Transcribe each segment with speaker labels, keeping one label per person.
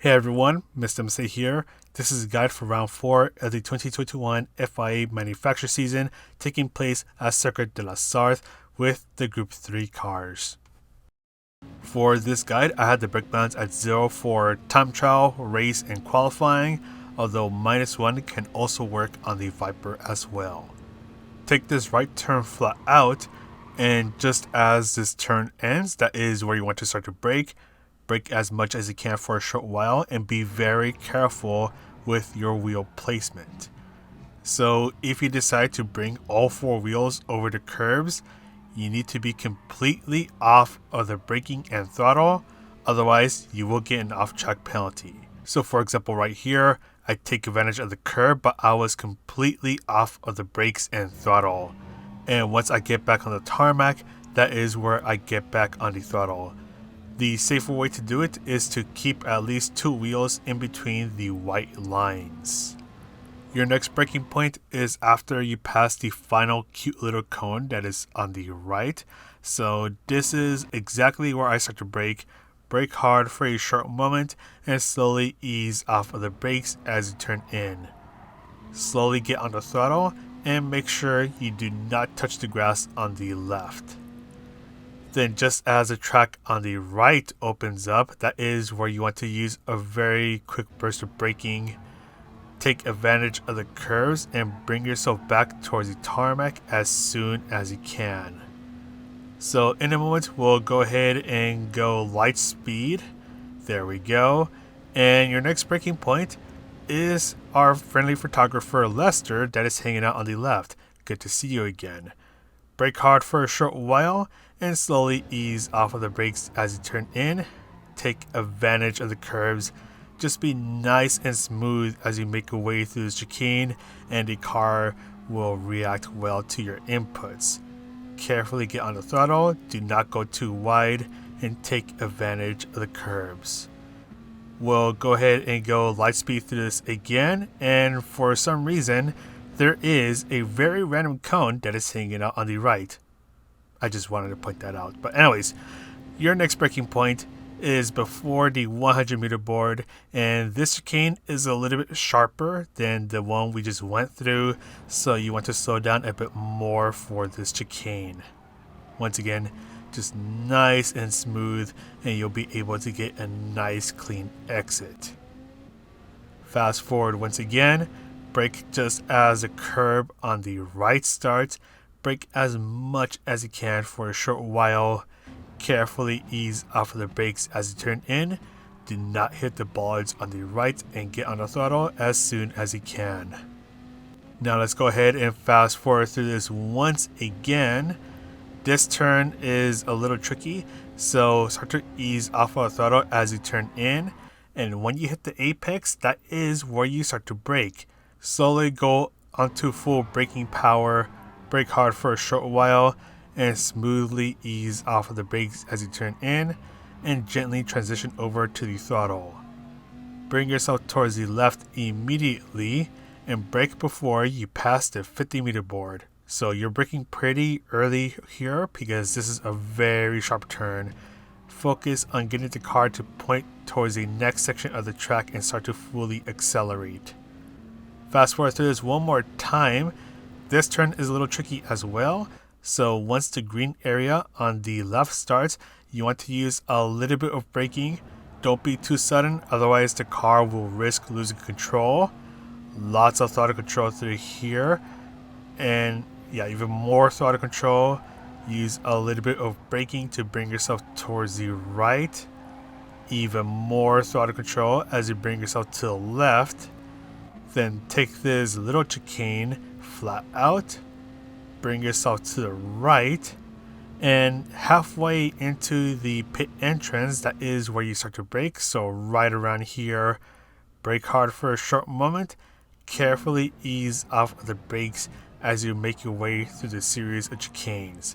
Speaker 1: Hey everyone, Mr. MC here. This is a guide for round 4 of the 2021 FIA manufacture season taking place at Circuit de la Sarthe with the Group 3 cars. For this guide, I had the brake balance at 0 for time trial, race, and qualifying, although -1 can also work on the Viper as well. Take this right turn flat out, and just as this turn ends, that is where you want to start to brake. Brake as much as you can for a short while and be very careful with your wheel placement. So if you decide to bring all 4 wheels over the curbs, you need to be completely off of the braking and throttle, otherwise you will get an off-track penalty. So for example right here, I take advantage of the curb, but I was completely off of the brakes and throttle. And once I get back on the tarmac, that is where I get back on the throttle. The safer way to do it is to keep at least 2 wheels in between the white lines. Your next braking point is after you pass the final cute little cone that is on the right. So this is exactly where I start to brake. Brake hard for a short moment and slowly ease off of the brakes as you turn in. Slowly get on the throttle and make sure you do not touch the grass on the left. Then just as the track on the right opens up, that is where you want to use a very quick burst of braking. Take advantage of the curves and bring yourself back towards the tarmac as soon as you can. So in a moment, we'll go ahead and go light speed. There we go. And your next braking point is our friendly photographer Lester that is hanging out on the left. Good to see you again. Brake hard for a short while and slowly ease off of the brakes as you turn in. Take advantage of the curves. Just be nice and smooth as you make your way through the chicane, and the car will react well to your inputs. Carefully get on the throttle, do not go too wide, and take advantage of the curbs. We'll go ahead and go light speed through this again, and for some reason, there is a very random cone that is hanging out on the right. I just wanted to point that out. But anyways, your next braking point is before the 100 meter board, and this chicane is a little bit sharper than the one we just went through, so you want to slow down a bit more for this chicane. Once again, just nice and smooth, and you'll be able to get a nice clean exit. Fast forward once again, brake just as the curb on the right starts. Brake as much as you can for a short while. Carefully ease off of the brakes as you turn in. Do not hit the bollards on the right and get on the throttle as soon as you can. Now let's go ahead and fast forward through this once again. This turn is a little tricky, so start to ease off of the throttle as you turn in. And when you hit the apex, that is where you start to brake. Slowly go onto full braking power. Brake hard for a short while and smoothly ease off of the brakes as you turn in and gently transition over to the throttle. Bring yourself towards the left immediately and brake before you pass the 50 meter board. So you're braking pretty early here because this is a very sharp turn. Focus on getting the car to point towards the next section of the track and start to fully accelerate. Fast forward through this one more time. This turn is a little tricky as well, so once the green area on the left starts, you want to use a little bit of braking. Don't be too sudden, otherwise the car will risk losing control. Lots of throttle control through here, and yeah, even more throttle control. Use a little bit of braking to bring yourself towards the right. Even more throttle control as you bring yourself to the left. Then take this little chicane flat out, bring yourself to the right, and halfway into the pit entrance, that is where you start to brake. So right around here, brake hard for a short moment, carefully ease off of the brakes as you make your way through the series of chicanes.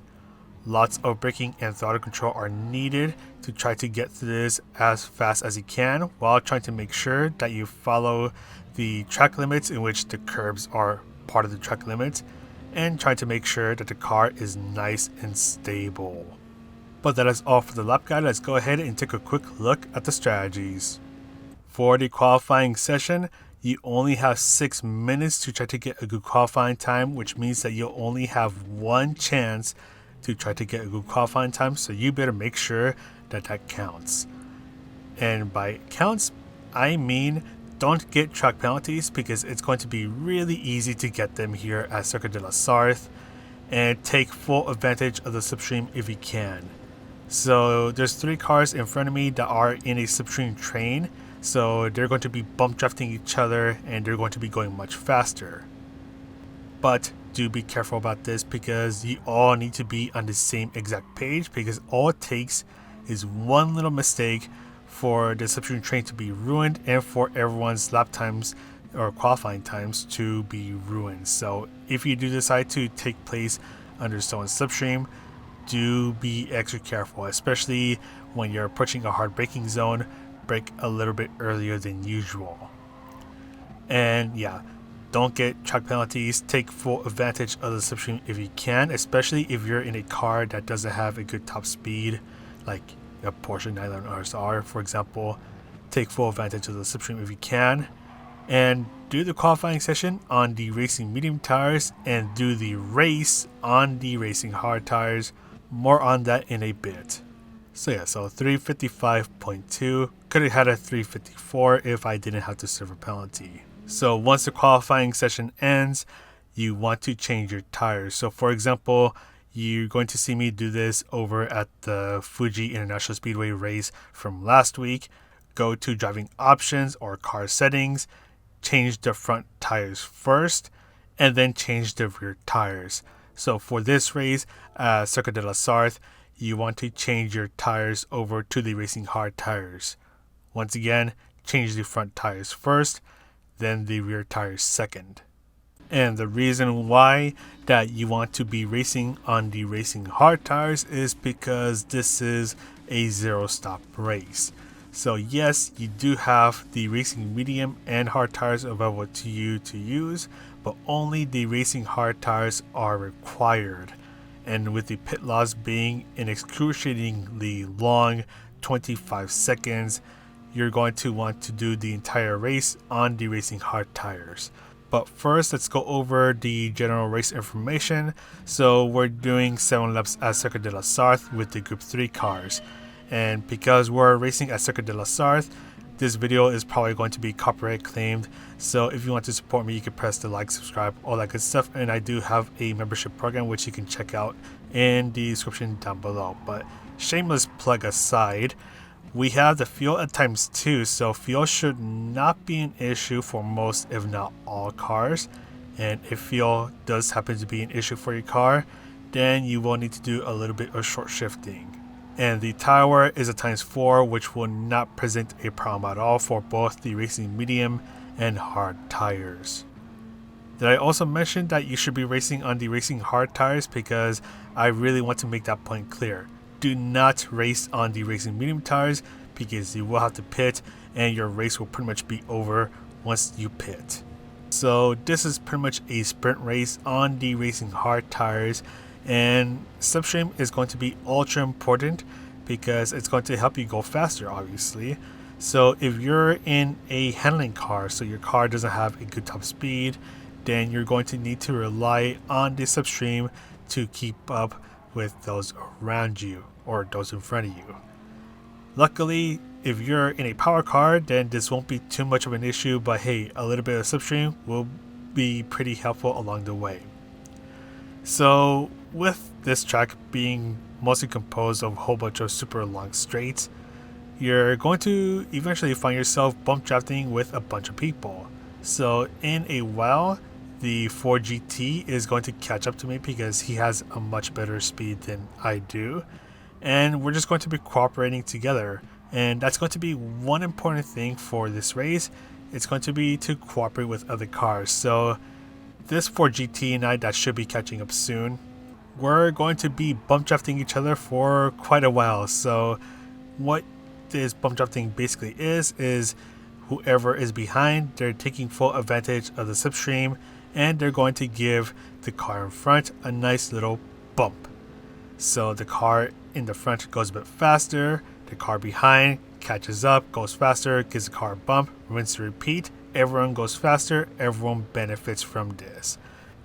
Speaker 1: Lots of braking and throttle control are needed to try to get through this as fast as you can while trying to make sure that you follow the track limits in which the curbs are part of the track limits, and try to make sure that the car is nice and stable. But that is all for the lap guide. Let's go ahead and take a quick look at the strategies. For the qualifying session, you only have 6 minutes to try to get a good qualifying time, which means that you'll only have one chance to try to get a good qualifying time, so you better make sure that that counts. And by counts, I mean don't get track penalties, because it's going to be really easy to get them here at Circuit de la Sarthe, and take full advantage of the slipstream if you can. So there's 3 cars in front of me that are in a slipstream train, so they're going to be bump drafting each other and they're going to be going much faster. But do be careful about this, because you all need to be on the same exact page, because all it takes is one little mistake for the slipstream train to be ruined and for everyone's lap times or qualifying times to be ruined. So if you do decide to take place under someone's slipstream, do be extra careful, especially when you're approaching a hard braking zone. Brake a little bit earlier than usual. And yeah, don't get track penalties. Take full advantage of the slipstream if you can, especially if you're in a car that doesn't have a good top speed, like a Porsche 911 RSR, for example. Take full advantage of the slipstream if you can, and do the qualifying session on the racing medium tires and do the race on the racing hard tires. More on that in a bit. So yeah, so 355.2, could have had a 354 if I didn't have to serve a penalty. So once the qualifying session ends, you want to change your tires. So for example, you're going to see me do this over at the Fuji International Speedway race from last week. Go to driving options or car settings, change the front tires first, and then change the rear tires. So for this race, Circuit de la Sarthe, you want to change your tires over to the racing hard tires. Once again, change the front tires first, then the rear tires second. And the reason why that you want to be racing on the racing hard tires is because this is a zero stop race. So yes, you do have the racing medium and hard tires available to you to use, but only the racing hard tires are required. And with the pit laws being an excruciatingly long 25 seconds, you're going to want to do the entire race on the racing hard tires. But first, let's go over the general race information. So we're doing 7 laps at Circuit de la Sarthe with the Group 3 cars. And because we're racing at Circuit de la Sarthe, this video is probably going to be copyright claimed. So if you want to support me, you can press the like, subscribe, all that good stuff. And I do have a membership program which you can check out in the description down below. But shameless plug aside, we have the fuel at ×2, so fuel should not be an issue for most, if not all, cars. And if fuel does happen to be an issue for your car, then you will need to do a little bit of short shifting. And the tire wear is a ×4, which will not present a problem at all for both the racing medium and hard tires. Did I also mention that you should be racing on the racing hard tires? Because I really want to make that point clear. Do not race on the racing medium tires, because you will have to pit and your race will pretty much be over once you pit. So this is pretty much a sprint race on the racing hard tires, and slipstream is going to be ultra important because it's going to help you go faster, obviously. So if you're in a handling car, so your car doesn't have a good top speed, then you're going to need to rely on the slipstream to keep up with those around you or those in front of you. Luckily, if you're in a power car, then this won't be too much of an issue, but hey, a little bit of slipstream will be pretty helpful along the way. So with this track being mostly composed of a whole bunch of super long straights, you're going to eventually find yourself bump drafting with a bunch of people. So in a while, the Ford GT is going to catch up to me because he has a much better speed than I do. And we're just going to be cooperating together. And that's going to be one important thing for this race. It's going to be to cooperate with other cars. So this Ford GT and I that should be catching up soon, we're going to be bump drafting each other for quite a while. So what this bump drafting basically is whoever is behind, they're taking full advantage of the slipstream, and they're going to give the car in front a nice little bump. So the car in the front goes a bit faster, the car behind catches up, goes faster, gives the car a bump, rinse and repeat. Everyone goes faster, everyone benefits from this.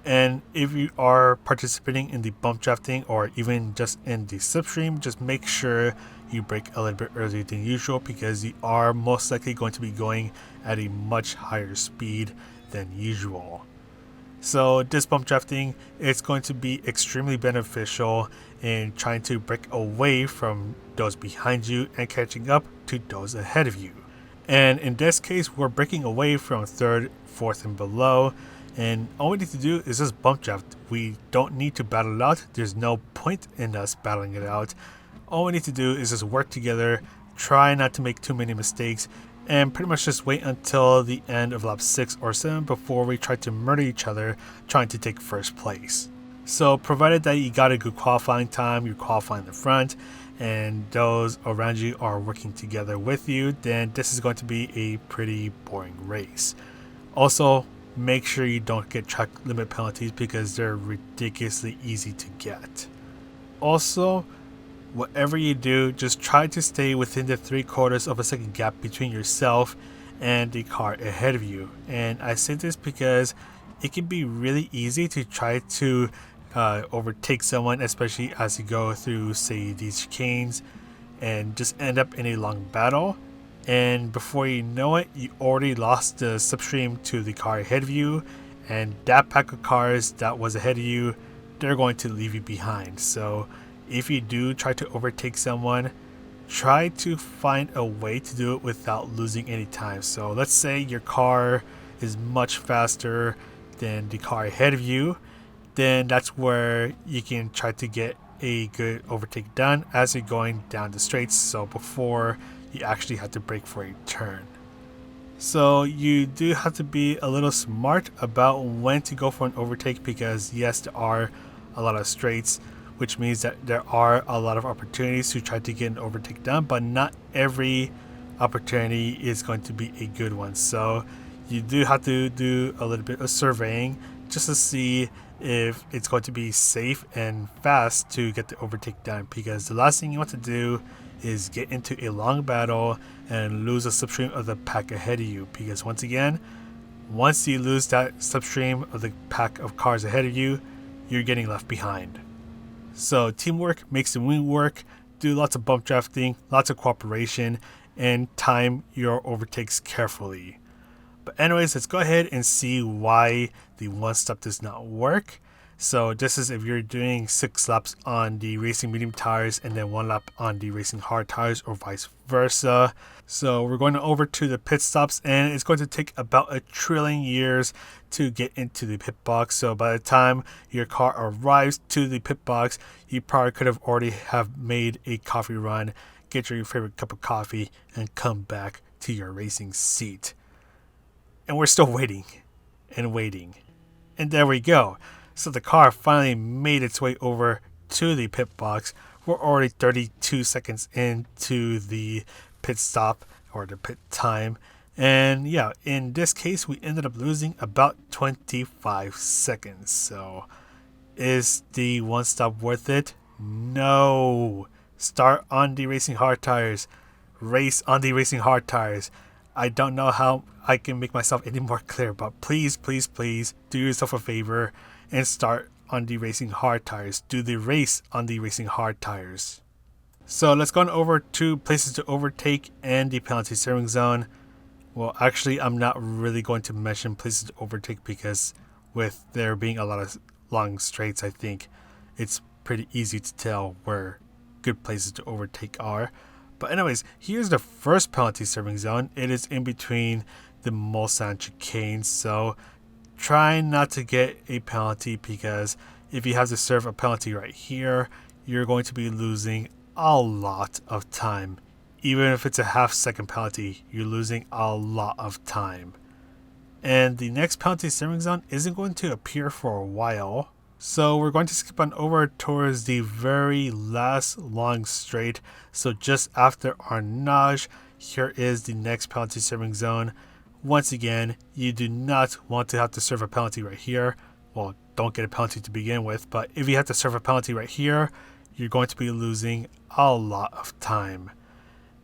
Speaker 1: And if you are participating in the bump drafting or even just in the slipstream, just make sure you brake a little bit earlier than usual because you are most likely going to be going at a much higher speed than usual. So this bump drafting is going to be extremely beneficial in trying to brake away from those behind you and catching up to those ahead of you. And in this case, we're breaking away from third, fourth, and below. And all we need to do is just bump draft. We don't need to battle it out. There's no point in us battling it out. All we need to do is just work together, try not to make too many mistakes, and pretty much just wait until the end of lap 6 or 7 before we try to murder each other trying to take first place. So provided that you got a good qualifying time, you're qualifying the front, and those around you are working together with you, then this is going to be a pretty boring race. Also, make sure you don't get track limit penalties because they're ridiculously easy to get. Also, whatever you do, just try to stay within the 3/4 of a second gap between yourself and the car ahead of you. And I say this because it can be really easy to try to overtake someone, especially as you go through, say, these chicanes, and just end up in a long battle. And before you know it, you already lost the slipstream to the car ahead of you, and that pack of cars that was ahead of you, they're going to leave you behind. So if you do try to overtake someone, try to find a way to do it without losing any time. So let's say your car is much faster than the car ahead of you, then that's where you can try to get a good overtake done as you're going down the straights, so before you actually have to brake for a turn. So you do have to be a little smart about when to go for an overtake because yes, there are a lot of straights, which means that there are a lot of opportunities to try to get an overtake done, but not every opportunity is going to be a good one. So you do have to do a little bit of surveying just to see if it's going to be safe and fast to get the overtake done, because the last thing you want to do is get into a long battle and lose a slipstream of the pack ahead of you, because once again, once you lose that slipstream of the pack of cars ahead of you, you're getting left behind. So teamwork makes the wing work. Do lots of bump drafting, lots of cooperation, and time your overtakes carefully. But anyways, let's go ahead and see why the one stop does not work. So this is if you're doing 6 laps on the racing medium tires and then 1 lap on the racing hard tires, or vice versa. So we're going over to the pit stops, and it's going to take about 1 trillion years to get into the pit box. So by the time your car arrives to the pit box, you probably could have already have made a coffee run, get your favorite cup of coffee, and come back to your racing seat. And we're still waiting and waiting. And there we go. So the car finally made its way over to the pit box. We're already 32 seconds into the pit stop, or the pit time. And yeah, in this case, we ended up losing about 25 seconds. So is the one stop worth it? No. Start on the racing hard tires. Race on the racing hard tires. I don't know how I can make myself any more clear, but please, please, please do yourself a favor and start on the racing hard tires. Do the race on the racing hard tires. So let's go on over to places to overtake and the penalty steering zone. Well, actually, I'm not really going to mention places to overtake because with there being a lot of long straights, I think it's pretty easy to tell where good places to overtake are. But anyways, here's the first penalty serving zone. It is in between the Mulsanne chicanes, so try not to get a penalty, because if you have to serve a penalty right here, you're going to be losing a lot of time. Even if it's a half-second penalty, you're losing a lot of time. And the next penalty serving zone isn't going to appear for a while. So we're going to skip on over towards the very last long straight. So just after Arnage, here is the next penalty serving zone. Once again, you do not want to have to serve a penalty right here. Well, don't get a penalty to begin with, but if you have to serve a penalty right here, you're going to be losing a lot of time.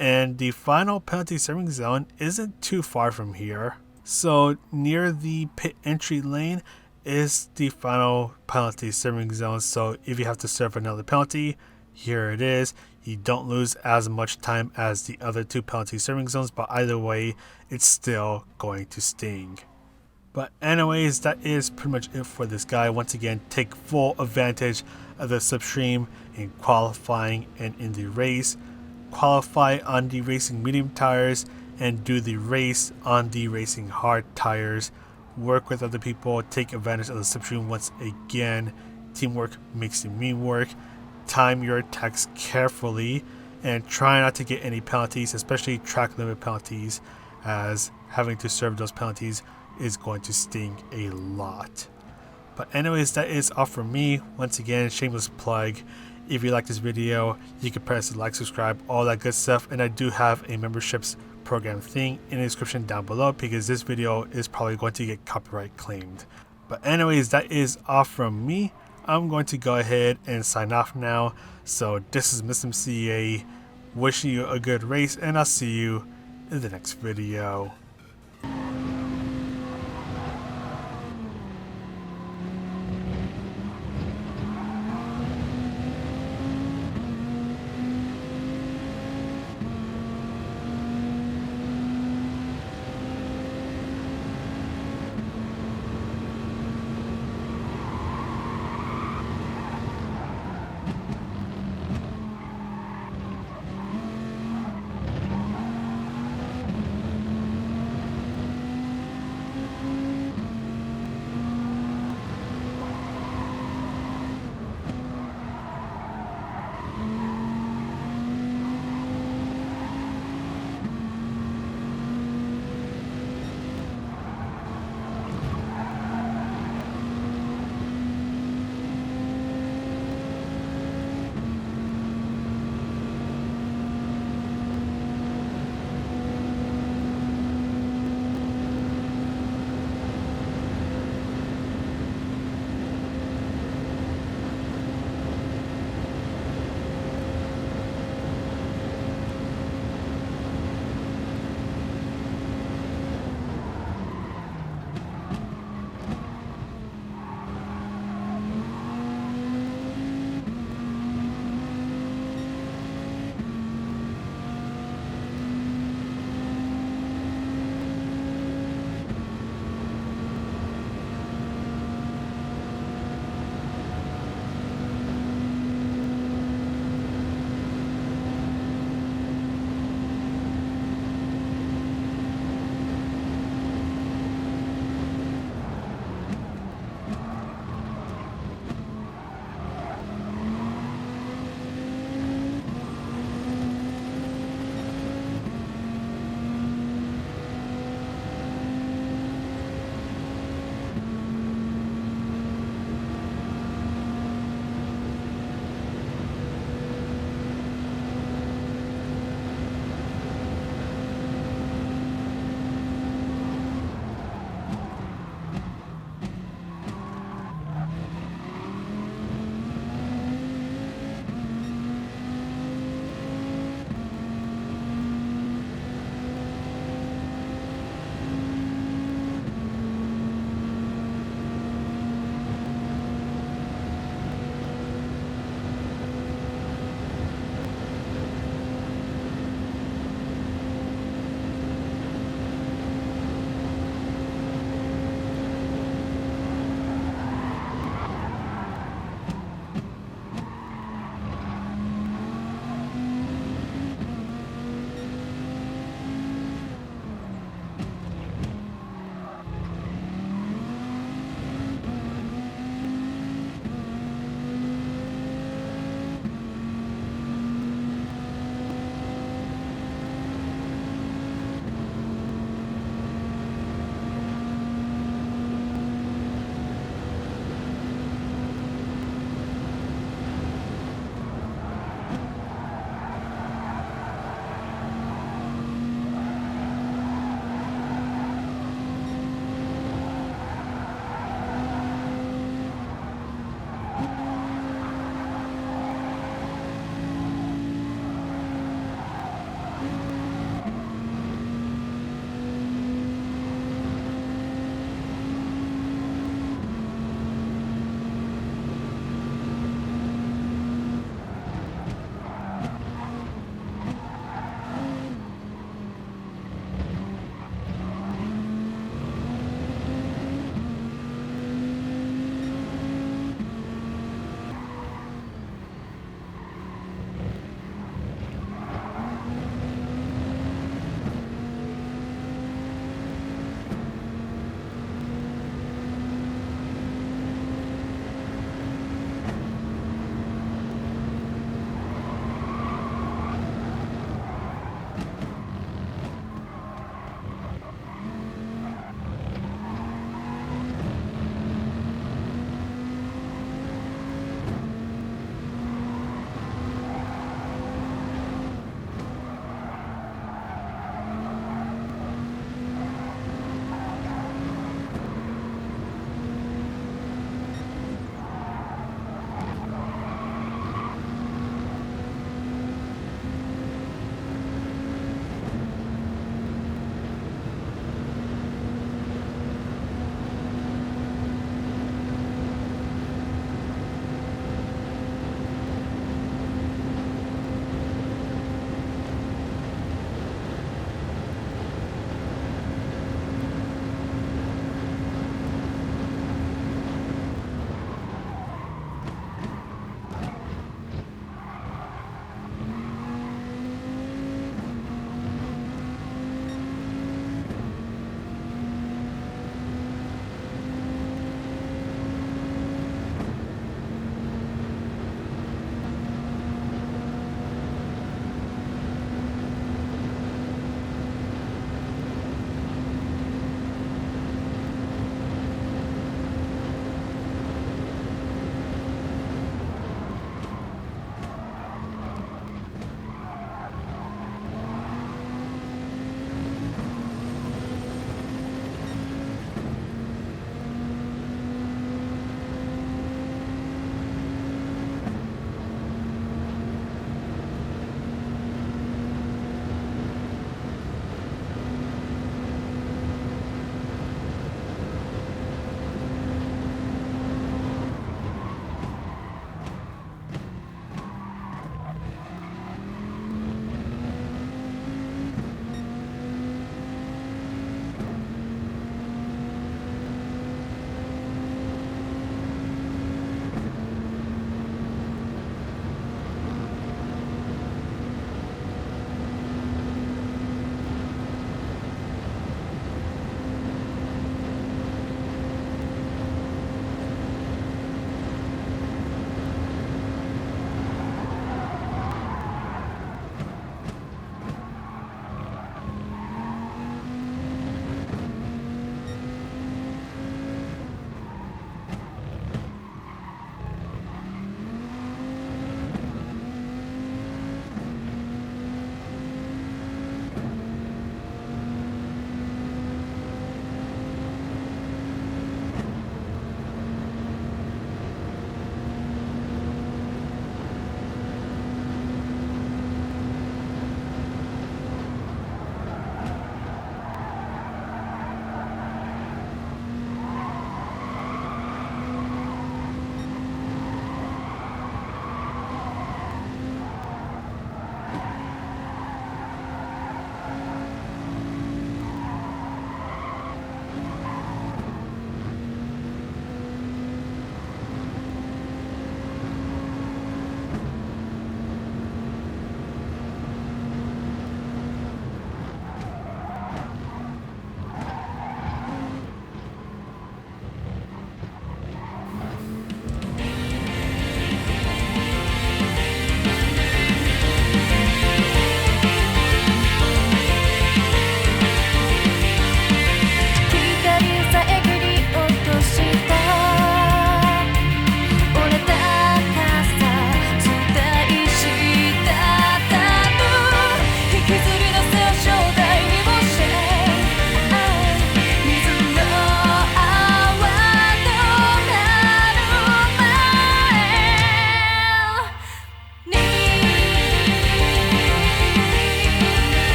Speaker 1: And the final penalty serving zone isn't too far from here. So near the pit entry lane is the final penalty serving zone. So if you have to serve another penalty, here it is. You don't lose as much time as the other two penalty serving zones, but either way, it's still going to sting. But anyways, that is pretty much it for this guy. Once again, take full advantage of the slipstream in qualifying and in the race. Qualify on the racing medium tires and do the race on the racing hard tires. Work with other people, take advantage of the slipstream once again. Teamwork makes the dream work. Time your attacks carefully and try not to get any penalties, especially track limit penalties, as having to serve those penalties is going to sting a lot. But anyways, that is all from me. Once again, shameless plug. If you like this video, you can press the like, subscribe, all that good stuff. And I do have a memberships program thing in the description down below, because this video is probably going to get copyright claimed. But anyways, that is all from me. I'm going to go ahead and sign off now. So this is Mr. CA wishing you a good race, and I'll see you in the next video.